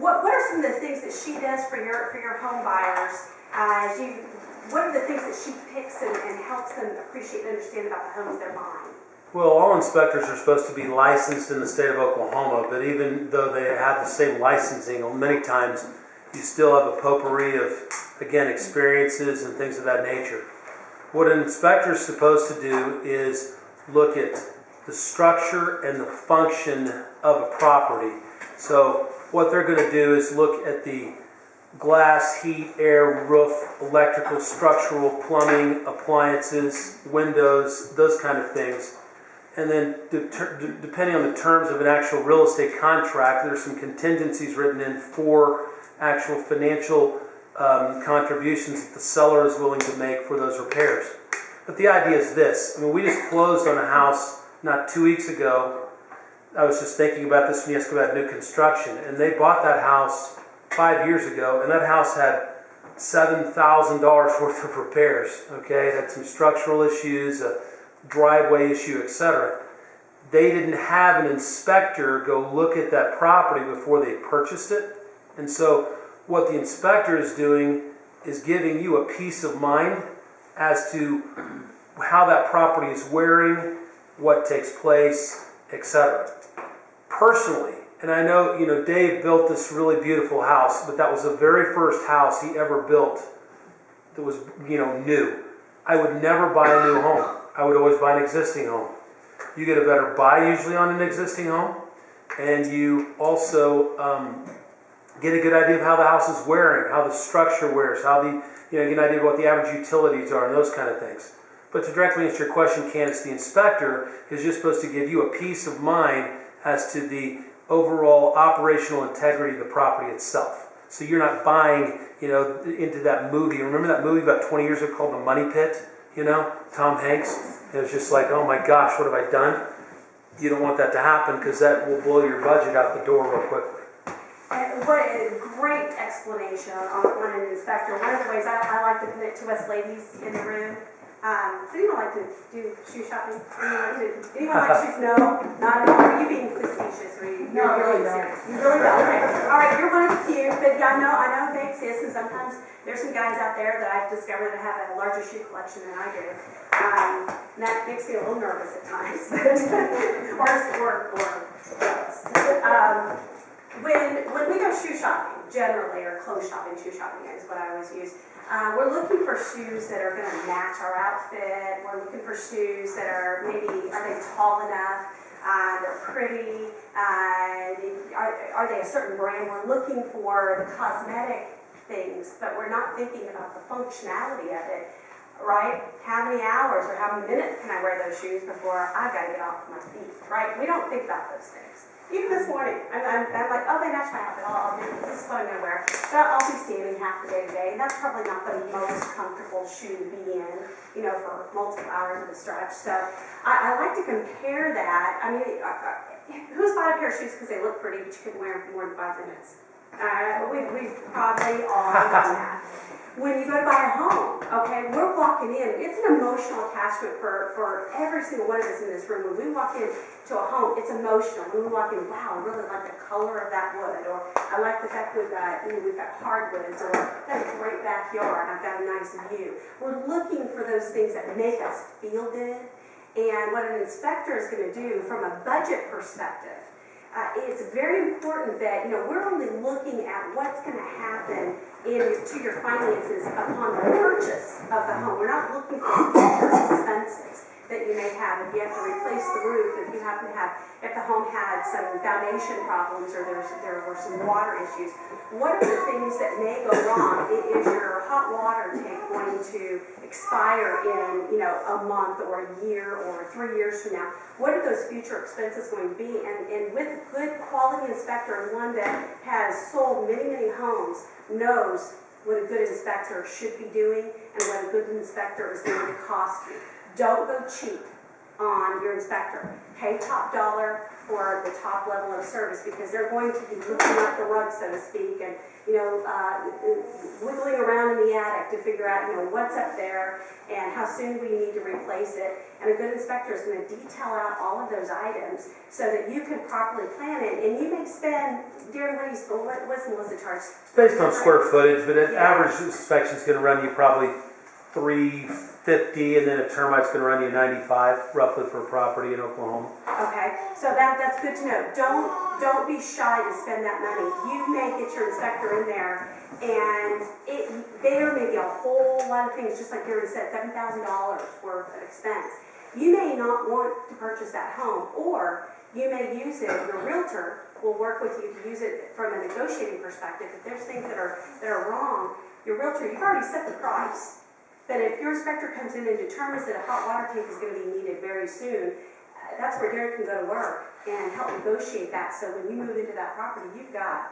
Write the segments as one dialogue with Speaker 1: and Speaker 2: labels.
Speaker 1: what are some of the things that she does for your home buyers? What are the things that she picks and helps them appreciate and understand about the homes they're buying?
Speaker 2: Well, all inspectors are supposed to be licensed in the state of Oklahoma, but even though they have the same licensing, many times you still have a potpourri of, again, experiences and things of that nature. What an inspector is supposed to do is look at the structure and the function of a property. So what they're going to do is look at the glass, heat, air, roof, electrical, structural, plumbing, appliances, windows, those kind of things. And then depending on the terms of an actual real estate contract, there's some contingencies written in for actual financial contributions that the seller is willing to make for those repairs. But the idea is this. I mean, we just closed on a house not 2 weeks ago. I was just thinking about this when you asked about new construction. And they bought that house 5 years ago, and that house had $7,000 worth of repairs. Okay, it had some structural issues, a driveway issue, etc. They didn't have an inspector go look at that property before they purchased it. And so what the inspector is doing is giving you a peace of mind as to how that property is wearing, what takes place, etc. Personally, and I know, Dave built this really beautiful house, but that was the very first house he ever built that was, new. I would never buy a new home. I would always buy an existing home. You get a better buy usually on an existing home, and you also get a good idea of how the house is wearing, how the structure wears, how you get an idea of what the average utilities are, and those kind of things. But to directly answer your question, Candace, the inspector is just supposed to give you a peace of mind as to the overall operational integrity of the property itself. So you're not buying, into that movie. Remember that movie about 20 years ago called The Money Pit? Tom Hanks. It was just like, oh my gosh, what have I done? You don't want that to happen because that will blow your budget out the door real quickly.
Speaker 1: What a great explanation on an inspector. One of the ways I like to put it to us ladies in the room. Does anyone like to do shoe shopping? Anyone like shoes? No, not at all. Are you being facetious? Or you're really serious? You really don't. Okay. All right, you're one of the few, but I know they exist, and sometimes there's some guys out there that I've discovered that have a larger shoe collection than I do. And that makes me a little nervous at times, or jealous. When we go shoe shopping, generally, or clothes shopping, shoe shopping is what I always use. We're looking for shoes that are going to match our outfit. We're looking for shoes that are they tall enough? They're pretty. Are they a certain brand? We're looking for the cosmetic things, but we're not thinking about the functionality of it, right? How many hours or how many minutes can I wear those shoes before I've got to get off my feet, right? We don't think about those things. Even this morning, I'm like, oh, they match my outfit. I'll do this is what I'm going to wear. But I'll be standing half the day today, and that's probably not the most comfortable shoe to be in, for multiple hours of a stretch. So I like to compare that. I mean, who's bought a pair of shoes because they look pretty, but you couldn't wear them for more than 5 minutes? We've probably all done that. When you go to buy a home, okay, we're walking in. It's an emotional attachment for every single one of us in this room. When we walk into a home, it's emotional. When we walk in, wow, I really like the color of that wood, or I like the fact we've got hardwoods, or that's a great backyard. I've got a nice view. We're looking for those things that make us feel good. And what an inspector is going to do from a budget perspective, it's very important that we're only looking at what's going to happen to your finances upon the purchase of the home. We're not looking for future expenses that you may have if you have to replace the roof, if the home had some foundation problems, or there were some water issues. What are the things that may go wrong? Is your hot water tank going to expire in a month or a year or 3 years from now? What are those future expenses going to be? And with a good quality inspector, and one that has sold many, many homes, knows what a good inspector should be doing and what a good inspector is going to cost you. Don't go cheap. on your inspector. Pay top dollar for the top level of service because they're going to be looking up the rug, so to speak, and wiggling around in the attic to figure out what's up there and how soon we need to replace it. And a good inspector is going to detail out all of those items so that you can properly plan it. And you may spend, Darren, what's Melissa charge?
Speaker 2: It's based on square footage, but an average inspection is going to run you probably $350, and then a termite's going to run you $95 roughly for a property in Oklahoma.
Speaker 1: Okay, so that's good to know. Don't be shy to spend that money. You may get your inspector in there, and there may be a whole lot of things, just like Darren said, $7,000 worth of expense. You may not want to purchase that home, or you may use it. Your realtor will work with you to use it from a negotiating perspective. If there's things that are wrong, your realtor, you've already set the price. But if your inspector comes in and determines that a hot water tank is going to be needed very soon, that's where Derek can go to work and help negotiate that. So when you move into that property, you've got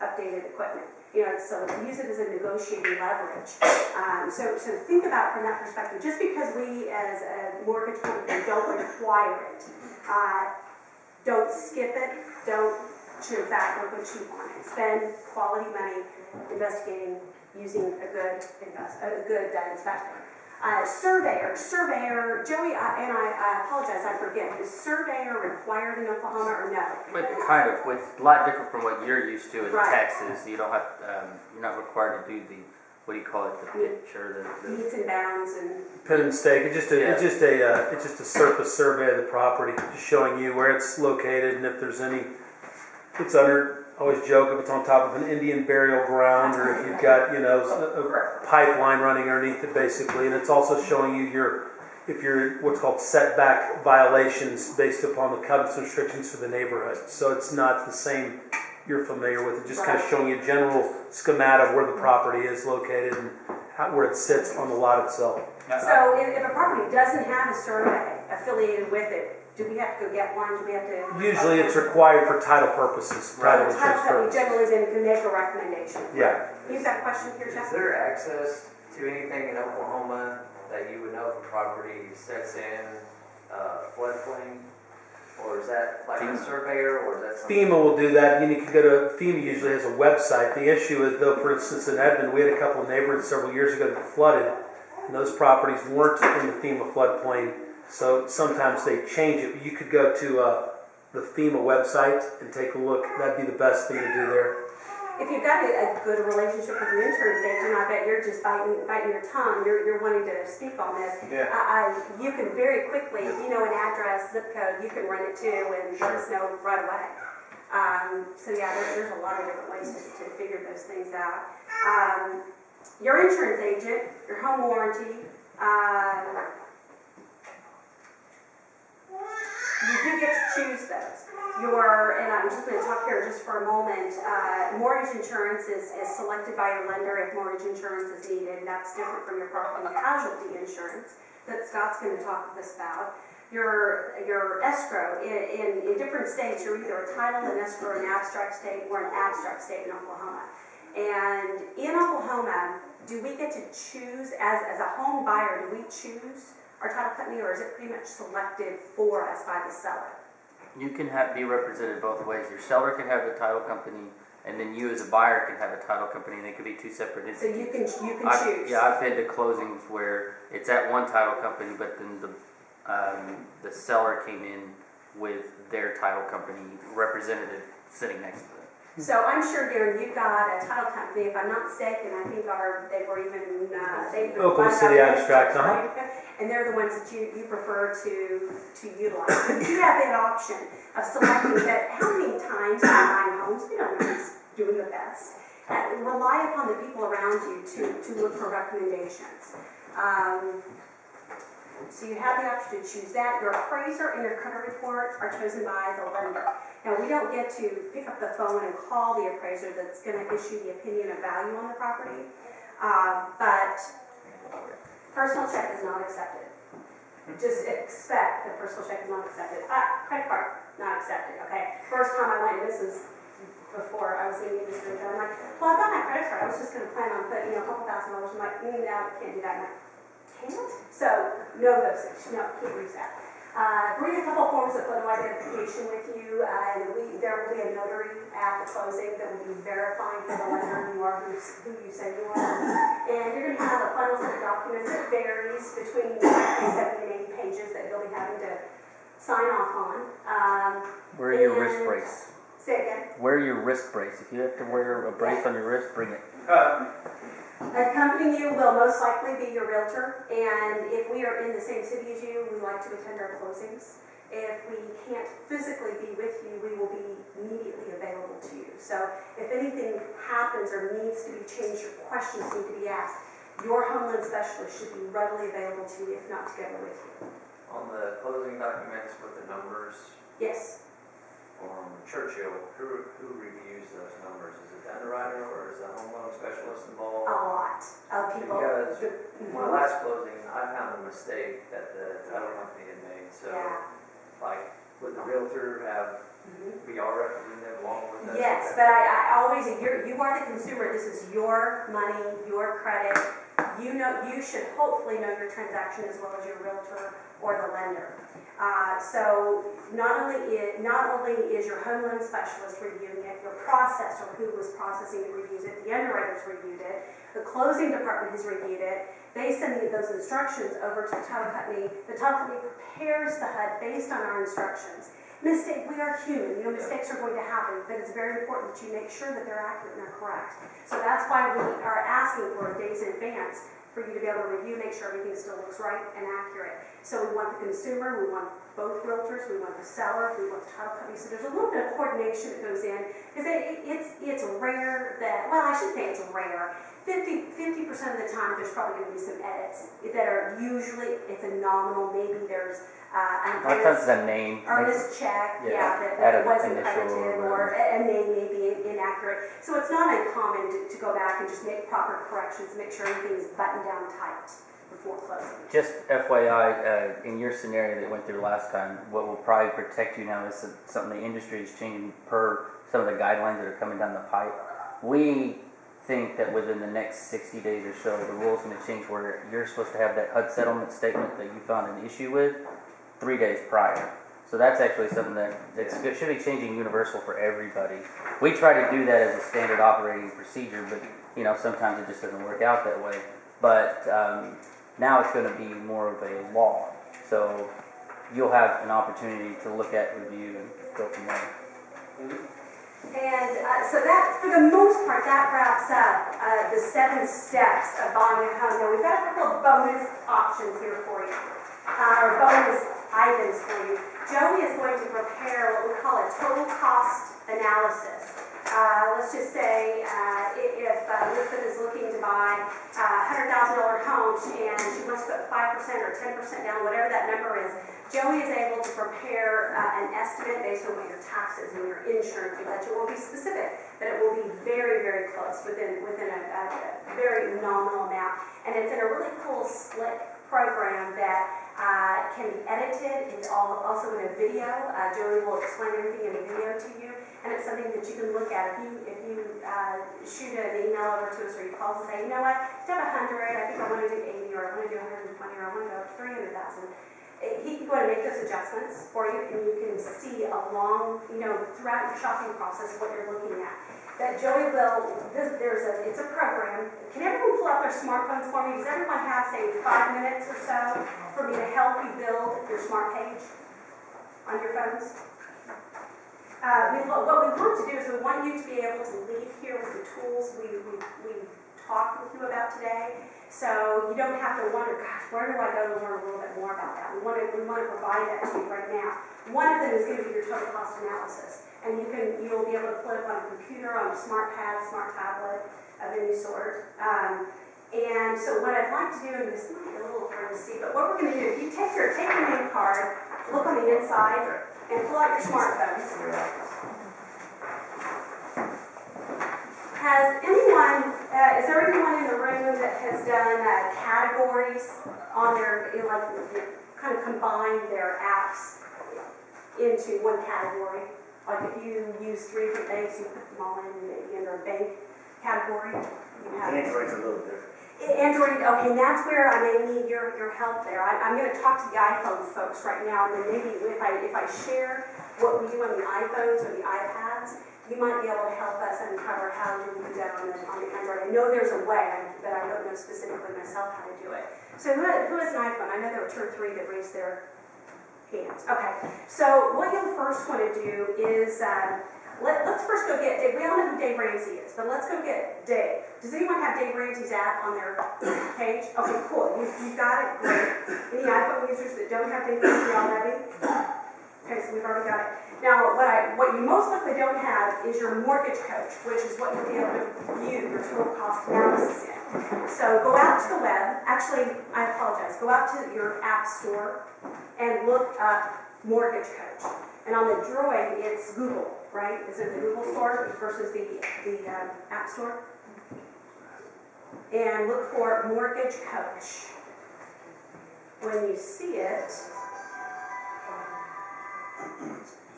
Speaker 1: updated equipment. So use it as a negotiating leverage. So think about from that perspective. Just because we as a mortgage company don't require it, don't skip it. Don't, in fact, don't go cheap on it. Spend quality money investigating using a good inspector. Surveyor, Joey, and I apologize, I forget, is surveyor required in Oklahoma or no?
Speaker 3: But kind of, it's a lot different from what you're used to in
Speaker 1: Right.
Speaker 3: Texas. You don't have, you're not required to do the, what do you call it, the pitch or the
Speaker 1: Meets and bounds and...
Speaker 2: Pin and stake. It's just a surface survey of the property, just showing you where it's located and if there's any. It's under. I always joke if it's on top of an Indian burial ground, or if you've got a pipeline running underneath it, basically. And it's also showing you if you're what's called setback violations based upon the covenants and restrictions for the neighborhood. So it's not the same you're familiar with it. Just kind of showing you a general schematic of where the property is located and where it sits on the lot itself.
Speaker 1: So if a property doesn't have a survey affiliated with it, do we have to go get one? Do we have to?
Speaker 2: Usually it's required for title purposes.
Speaker 1: Title company generally then can make a recommendation.
Speaker 2: Yeah.
Speaker 1: You've got a question here, Jeff?
Speaker 4: Is there access to anything in Oklahoma that you would know if a property sets in floodplain? Or is that like a surveyor, or is that something?
Speaker 2: FEMA will do that. You can go to, FEMA usually has a website. The issue is though, for instance, in Edmond, we had a couple of neighborhoods several years ago that flooded, and those properties weren't in the FEMA floodplain. So sometimes they change it. You could go to the FEMA website and take a look. That'd be the best thing to do there.
Speaker 1: If you've got a good relationship with an insurance agent, I bet you're just biting your tongue. You're wanting to speak on this.
Speaker 4: Yeah.
Speaker 1: You can very quickly, if you know an address, zip code, you can run it too and let us know right away. So yeah, there's a lot of different ways to figure those things out. Your insurance agent, your home warranty, you do get to choose those. And I'm just going to talk here just for a moment, mortgage insurance is selected by your lender if mortgage insurance is needed. That's different from your property and casualty insurance that Scott's going to talk with us about. Your escrow, in different states, you're either a title, an escrow, an abstract state, or an abstract state in Oklahoma. And in Oklahoma, do we get to choose, as a home buyer, do we choose our title company, or is it pretty much selected for us by the seller?
Speaker 3: You can be represented both ways. Your seller can have a title company, and then you as a buyer can have a title company, and they could be two separate entities.
Speaker 1: So you can choose.
Speaker 3: Yeah, I've been to closings where it's at one title company, but then the seller came in with their title company representative sitting next to them.
Speaker 1: So I'm sure, Darren, you've got a title company, if I'm not mistaken. I think they were even
Speaker 2: Oklahoma City Abstract,
Speaker 1: and they're the ones that you prefer to utilize. So you have that option of selecting that. How many times when buying homes, we don't know who's doing the best. Rely upon the people around you to look for recommendations. So you have the option to choose that. Your appraiser and your credit report are chosen by the lender. Now, we don't get to pick up the phone and call the appraiser that's going to issue the opinion of value on the property, but personal check is not accepted. Just expect that personal check is not accepted. Credit card, not accepted, okay? First time I went, this is before I was in the industry, I'm like, well, I've got my credit card. I was just going to plan on putting a couple $1,000. I'm like, no, I can't do that. I'm like, can't? So, no those things. No, can't use that. Bring a couple forms of photo identification with you, and there will be a notary at the closing that will be verifying for the lender you are who you say you are. And you're going to have a final set of documents that varies between 70 and 80 pages that you'll be having to sign off on.
Speaker 3: Where are your wrist brace?
Speaker 1: Say again.
Speaker 3: Wear your wrist brace. If you have to wear a brace on your wrist, bring it.
Speaker 1: Accompanying you will most likely be your realtor, and if we are in the same city as you, we like to attend our closings. If we can't physically be with you, we will be immediately available to you. So if anything happens or needs to be changed or questions need to be asked, your homeland specialist should be readily available to you, if not together with you.
Speaker 4: On the closing documents with the numbers
Speaker 1: Yes.
Speaker 4: from Churchill, who reviews those numbers? Is it the underwriter or is the home loan specialist
Speaker 1: A
Speaker 4: involved?
Speaker 1: lot of people.
Speaker 4: Because my last closing, I found a mistake that the title company had made. So,
Speaker 1: Yeah.
Speaker 4: like, would the realtor have VR representative along with us?
Speaker 1: Yes, but I always, you are the consumer. This is your money, your credit. You should hopefully know your transaction as well as your realtor or the lender. So not only is your home loan specialist reviewing it, your processor who was processing it reviews it, the underwriters reviewed it, the closing department has reviewed it. They send those instructions over to the title company. The title company prepares the HUD based on our instructions. We are human, mistakes are going to happen, but it's very important that you make sure that they're accurate and they're correct. So that's why we are asking for days in advance for you to be able to review, make sure everything still looks right and accurate. So we want the consumer, we want both realtors, we want the seller, we want the title company. So there's a little bit of coordination that goes in, because it's rare that, well, I should say it's rare. 50% of the time, there's probably going to be some edits that are usually, it's a nominal, maybe there's
Speaker 3: A lot of times it's a name.
Speaker 1: earnest check,
Speaker 3: Yeah,
Speaker 1: that
Speaker 3: add an
Speaker 1: wasn't
Speaker 3: initial
Speaker 1: credited, or a name may be inaccurate. So it's not uncommon to go back and just make proper corrections, make sure everything is buttoned down tight before closing.
Speaker 3: Just FYI, in your scenario that went through last time, what will probably protect you now is something the industry is changing per some of the guidelines that are coming down the pipe. We think that within the next 60 days or so, the rule's going to change where you're supposed to have that HUD settlement statement that you found an issue with 3 days prior. So that's actually something that should be changing universal for everybody. We try to do that as a standard operating procedure, but sometimes it just doesn't work out that way. But now it's going to be more of a law. So you'll have an opportunity to look at, review, and go from there.
Speaker 1: And so that, for the most part, that wraps up the 7 steps of buying a home. Now we've got a couple of bonus options here for you, or bonus items for you. Joey is going to prepare what we call a total cost analysis. Let's just say if Elizabeth is looking to buy a $100,000 home and she wants to put 5% or 10% down, whatever that number is, Joey is able to prepare an estimate based on what your taxes and your insurance will let you. It won't be specific, but it will be very, very close within a very nominal amount. And it's in a really cool, slick program that can be edited. It's also in a video. Joey will explain everything in a video to you, and it's something that you can look at. If you shoot an email over to us or you call and say, you know what, instead of 100, I think I want to do 80, or I want to do 120, or I want to go up to 300,000. He can go and make those adjustments for you, and you can see along, throughout your shopping process what you're looking at. That Joey will, it's a program. Can everyone pull out their smartphones for me? Does everyone have, say, 5 minutes or so for me to help you build your smart page on your phones? What we want to do is we want you to be able to leave here with the tools we talked with you about today. So you don't have to wonder, gosh, where do I go to learn a little bit more about that? We want to provide that to you right now. One of them is going to be your total cost analysis. And you'll be able to put it on a computer, on a smart pad, smart tablet of any sort. And so what I'd like to do, and this might be a little hard to see, but what we're going to do, if you take your name card, look on the inside, and pull out your smartphones. Is there anyone in the room that has done categories on their, kind of combined their apps into one category? Like if you use 3 different banks, you put them all in maybe under a bank category. You have
Speaker 5: Android's a little different.
Speaker 1: Android, okay, and that's where I may need your help there. I'm going to talk to the iPhone folks right now, and then maybe if I share what we do on the iPhones or the iPads, you might be able to help us uncover how do we do that on the Android. I know there's a way, but I don't know specifically myself how to do it. So who has an iPhone? I know there were 2 or 3 that raised their hands. Okay, so what you'll first want to do is, let's first go get Dave. We all know who Dave Ramsey is, but let's go get Dave. Does anyone have Dave Ramsey's app on their page? Okay, cool. You've got it. Great. Any iPhone users that don't have Dave Ramsey already? Okay, so we've already got it. Now, what you most likely don't have is your mortgage coach, which is what you'll be able to view your total cost analysis in. So go out to the web. Actually, I apologize. Go out to your app store and look up mortgage coach. And on the Droid, it's Google, right? Is it the Google store versus the App Store? And look for mortgage coach. When you see it,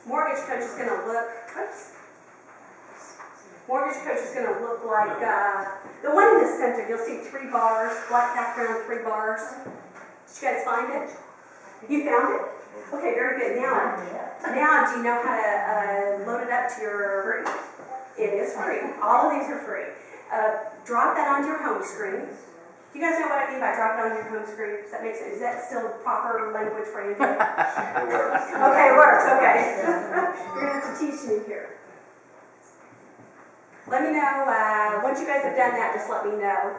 Speaker 1: mortgage coach is going to look, oops. Mortgage coach is going to look like the one in the center. You'll see 3 bars, black background, 3 bars. Did you guys find it? You found it? Okay, very good. Now, do you know how to load it up to your... It is free. All of these are free. Drop that onto your home screen. Do you guys know what I mean by drop it on your home screen? Does that make sense? Is that still proper language for you?
Speaker 5: It works.
Speaker 1: Okay, it works. Okay. You're going to have to teach me here. Let me know, once you guys have done that, just let me know.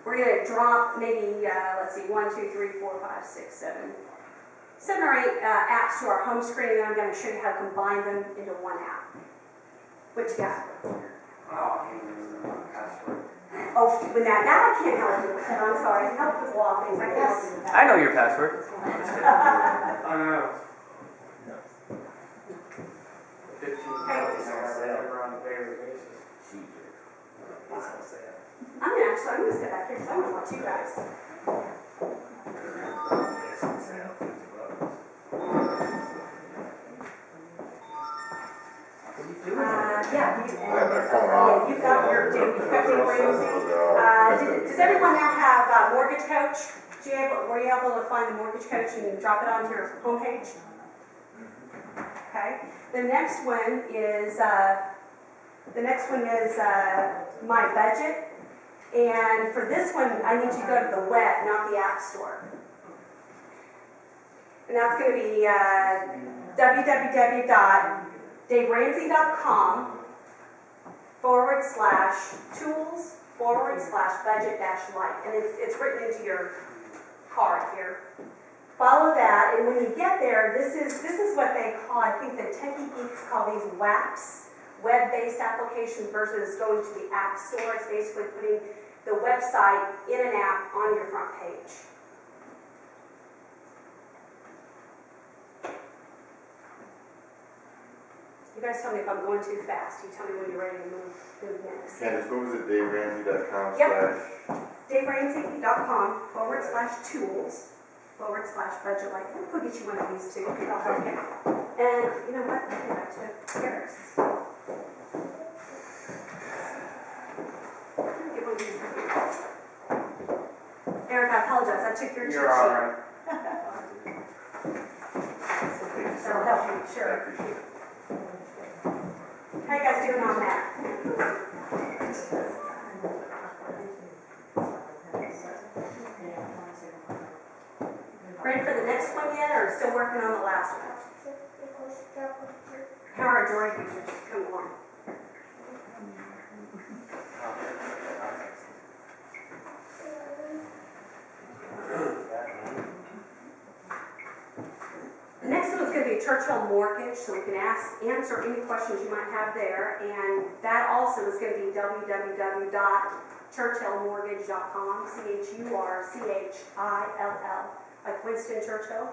Speaker 1: We're going to drop maybe, let's see, 1, 2, 3, 4, 5, 6, 7 or 8 apps to our home screen, and then I'm going to show you how to combine them into one app. What you got? Oh, but that I can't help you with. I'm sorry. Help with law things. I can't help you with that.
Speaker 3: I know your password.
Speaker 5: I don't know. 15
Speaker 1: Hey.
Speaker 5: on a daily basis.
Speaker 1: I'm going to step back here because I want to watch you guys. You've got your Dave Ramsey. Does everyone now have Mortgage Coach? Were you able to find the Mortgage Coach and drop it onto your homepage? Okay. The next one is My Budget. And for this one, I need you to go to the web, not the App Store. And that's going to be www.daveramsey.com/tools/budget-light. And it's written into your card here. Follow that, and when you get there, this is what they call, I think the techie geeks call these WAPs, web-based applications versus going to the App Store. It's basically putting the website in an app on your front page. You guys tell me if I'm going too fast. You tell me when you're ready to move next.
Speaker 6: Candace, what was it? DaveRamsey.com
Speaker 1: Yep.
Speaker 6: /
Speaker 1: DaveRamsey.com/tools/budget-light. We'll get you one of these too. I'll help you. And you know what? I'll give that to Eric. Give one of these to you. Eric, I apologize. I took your cheat sheet.
Speaker 5: You're all right.
Speaker 1: That'll help you, sure.
Speaker 6: I appreciate it.
Speaker 1: How you guys doing on that? Ready for the next one yet, or still working on the last one? How are our Droid users coming along? The next one is going to be Churchill Mortgage, so we can answer any questions you might have there, and that also is going to be www.churchillmortgage.com, CHURCHILL, like Winston Churchill.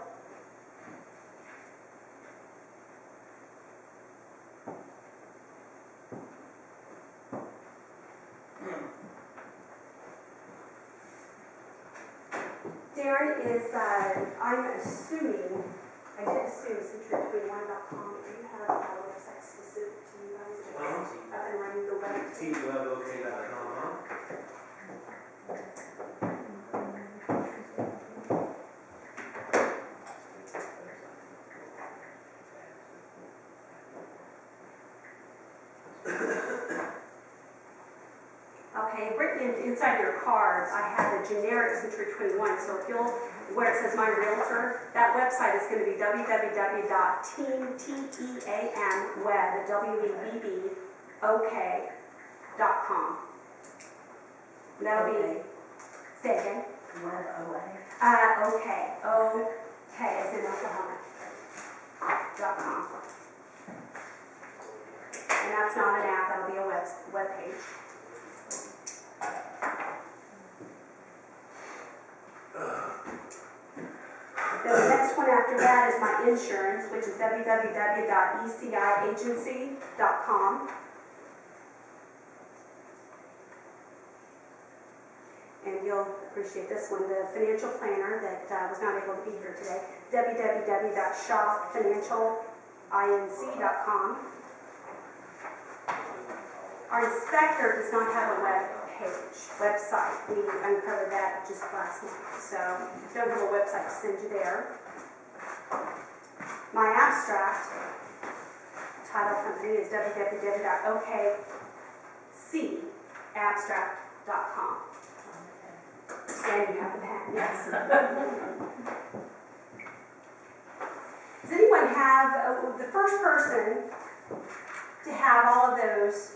Speaker 1: Darren is, I'm assuming, I did assume since you're doing one.com, that you have a website specific to you guys that's up and running
Speaker 2: WEBB.com.
Speaker 1: Okay, written inside your cards, I have the generic Century 21, so if you'll, where it says My Realtor, that website is going to be www.teamwebb.com. That'll be, say again. Okay, as in Oklahoma. .com. And that's not an app, that'll be a web page. The next one after that is my insurance, which is www.eciagency.com. And you'll appreciate this one, the financial planner that was not able to be here today, www.shopfinancialinc.com. Our inspector does not have a website. We uncovered that just last month, so don't have a website to send you there. My abstract title company is www.okcabstract.com. And you have the pen, yes. Does anyone have, the first person to have all of those